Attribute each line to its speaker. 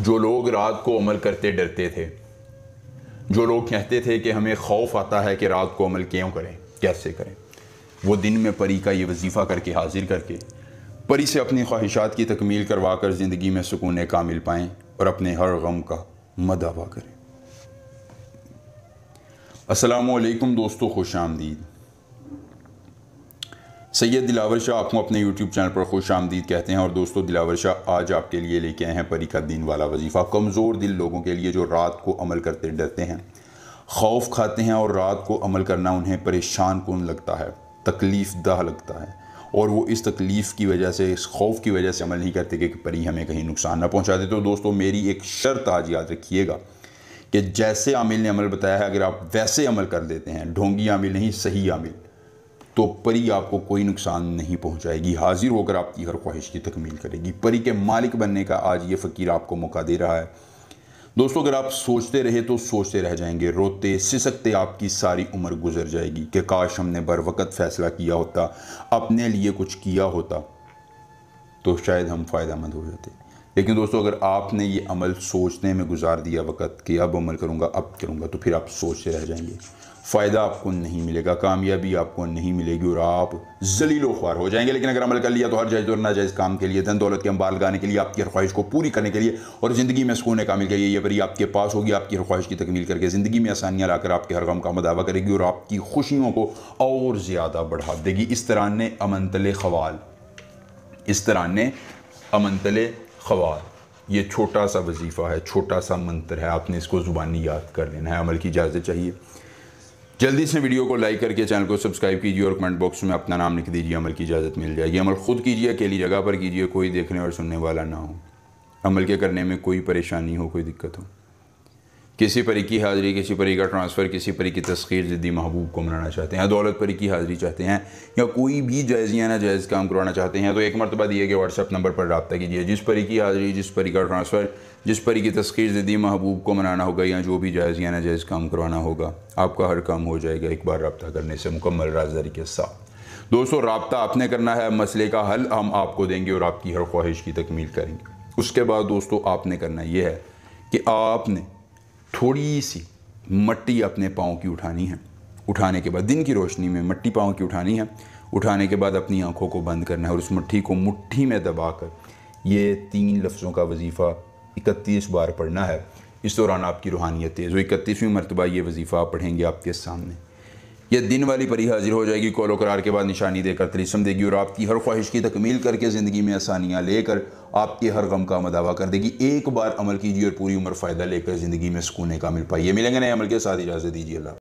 Speaker 1: जो लोग रात को अमल करते डरते थे, जो लोग कहते थे कि हमें खौफ आता है कि रात को अमल क्यों करें, कैसे करें, वो दिन में परी का ये वजीफ़ा करके हाजिर करके परी से अपनी ख्वाहिशात की तकमील करवा कर ज़िंदगी में सुकून कामिल पाएँ और अपने हर गम का मदावा करें। अस्सलामु अलैकुम दोस्तों, खुश आमदीद। सैयद दिलावर शाह आपको अपने यूट्यूब चैनल पर खुश आमदीद कहते हैं। और दोस्तों, दिलावर शाह आज आपके लिए लेके आए हैं परी का दिन वाला वजीफ़ा, कमज़ोर दिल लोगों के लिए जो रात को अमल करते डरते हैं, खौफ खाते हैं और रात को अमल करना उन्हें परेशान कुन लगता है, तकलीफ़ दह लगता है, और वो इस तकलीफ़ की वजह से, इस खौफ की वजह से अमल नहीं करते कि परी हमें कहीं नुकसान ना पहुँचा दे। तो दोस्तों, मेरी एक शर्त आज याद रखिएगा कि जैसे आमिल ने अमल बताया है, अगर आप वैसे अमल कर देते हैं, ढोंगी आमिल नहीं सही आमिल, तो परी आपको कोई नुकसान नहीं पहुंचाएगी, हाजिर होकर आपकी हर ख्वाहिश की तकमील करेगी। परी के मालिक बनने का आज ये फ़कीर आपको मौका दे रहा है। दोस्तों, अगर आप सोचते रहे तो सोचते रह जाएंगे, रोते सिसकते आपकी सारी उम्र गुजर जाएगी कि काश हमने बर वक़्त फ़ैसला किया होता, अपने लिए कुछ किया होता तो शायद हम फ़ायदेमंद हो जाते। लेकिन दोस्तों, अगर आपने ये अमल सोचने में गुजार दिया वक़्त कि अब अमल करूँगा, अब करूँगा, तो फिर आप सोचते रह जाएंगे, फ़ायदा आपको नहीं मिलेगा, कामयाबी आपको नहीं मिलेगी और आप ज़लीलो ख्वार हो जाएंगे। लेकिन अगर अमल कर लिया तो हर जायज़ और नाजायज़ काम के लिए, धन दौलत के अंबार लगाने के लिए, आपकी हर ख्वाहिश को पूरी करने के लिए और ज़िंदगी में सुकून कामिल के लिए ये परी आपके पास होगी, आपकी हर ख्वाहिश की तकमील करके ज़िंदगी में आसानियाँ लाकर आपके हर गम का मदावा करेगी और आपकी खुशियों को और ज़्यादा बढ़ा देगी। इस तरह ने अमनतले ख़वाल, इस तरह ने अमनतले ख़वाल, ये छोटा सा वजीफ़ा है, छोटा सा मंत्र है, आपने इसको ज़ुबानी याद कर लेना है। अमल की इजाज़त चाहिए। जल्दी से वीडियो को लाइक करके चैनल को सब्सक्राइब कीजिए और कमेंट बॉक्स में अपना नाम लिख दीजिए, अमल की इजाज़त मिल जाएगी। अमल खुद कीजिए, अकेली जगह पर कीजिए, कोई देखने और सुनने वाला ना हो, अमल के करने में कोई परेशानी हो, कोई दिक्कत हो। किसी परी की हाज़िरी, किसी परी का ट्रांसफ़र, किसी परी की तस्खीर ज़िद्दी महबूब को मनाना चाहते हैं, दौलत परी की हाज़िरी चाहते हैं, या कोई भी जायज़ या नाजायज़ काम करवाना चाहते हैं, तो एक मरतबा दिए गए व्हाट्सएप नंबर पर रब्ता कीजिए। जिस परी की हाज़िरी, जिस परी का ट्रांसफ़र, जिस परी की तस्खीर ज़िद्दी महबूब को मनाना होगा, या जो भी जायज़ या नाजायज़ काम करवाना होगा, आपका हर काम हो जाएगा एक बार रब्ता करने से, मुकम्मल राज़दारी के साथ। दोस्तों, रब्ता आपने करना है, मसले का हल हम आपको देंगे और आपकी हर ख्वाहिश की तकमील करेंगे। उसके बाद दोस्तों, आपने करना यह है कि आपने थोड़ी सी मट्टी अपने पाँव की उठानी है। उठाने के बाद दिन की रोशनी में मट्टी पाँव की उठानी है। उठाने के बाद अपनी आंखों को बंद करना है और उस मट्टी को मुट्ठी में दबाकर ये 3 लफ्ज़ों का वजीफ़ा 31 बार पढ़ना है। इस दौरान आपकी रूहानियत तेज़ हो। 31वीं मरतबा ये वजीफ़ा पढ़ेंगे आपके सामने, यह दिन वाली परी हाजिर हो जाएगी, कौलो करार के बाद निशानी देकर तलिस्म देगी और आपकी हर ख्वाहिश की तकमील करके ज़िंदगी में आसानियाँ लेकर आपके हर गम का मदावा कर देगी। एक बार अमल कीजिए और पूरी उम्र फ़ायदा लेकर ज़िंदगी में सुकून कामिल पाइए। मिलेंगे नए अमल के साथ, इजाज़त दीजिए। अल्लाह।